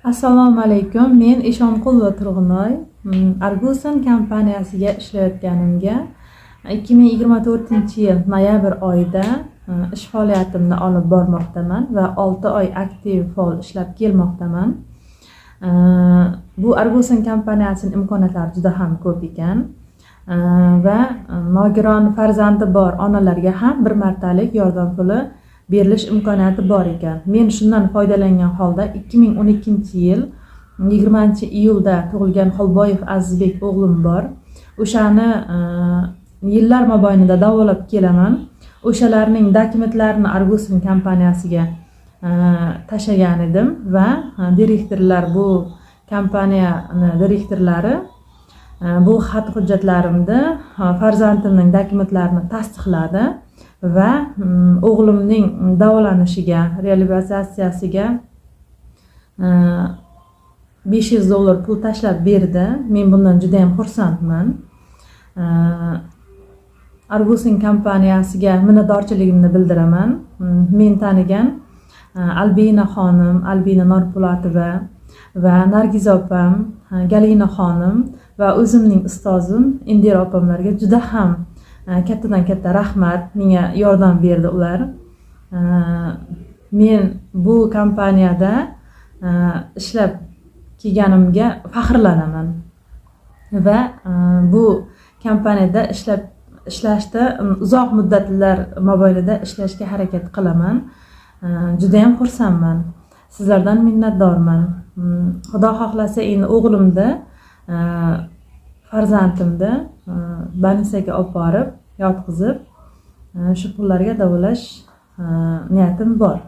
Assalomu alaykum. Men Eshonqulova Turg'unoy. Arguson kompaniyasiga ishlayotganimga 2024-yil noyabr oyida ish faoliyatimni olib bormoqdaman va 6 oy aktiv faol ishlab kelmoqdaman. Bu Arguson kompaniyasining imkoniyatlari juda ham ko'p ekan va nogiron farzandi bor onalarga ham bir martalik yordam puli berilish imkoniyati bor ekan. Men shundan foydalangan holda 2012-yil 20-iyulda tug'ilgan Xolboyev Azizbek o'g'lim bor. O'shani yillar mobaynida davolab kelaman. O'shalarning dokumentlarini Arguson kompaniyasiga tashlagan edim va direktorlar, bu kompaniyani direktorlari bu xat hujjatlarimni, farzandimning dokumentlarini tasdiqladi va o'g'limning davolanishiga, reabilitatsiyasiga $500 pul tashlab berdi. Men bundan juda ham xursandman. Arguson kompaniyasiga minnatdorchiligimni bildiraman. Men tanigan Albina xonim, Albina Norpo'latova va Nargiza opam, Galina xonim va o'zimning ustozim Indira opamlarga juda ham kattadan katta rahmat. Menga yordam berdi ular. Men bu kompaniyada ishlab kelganimga faxrlanaman va bu kompaniyada ishlashda uzoq muddatlar mobaynida ishlashga harakat qilaman. Juda ham xursandman. Sizlardan minnatdorman. Xudo xohlasa endi o'g'limni, farzandimni больницаga olib borib, yotqizib, shu pullarga davolash niyatim bor.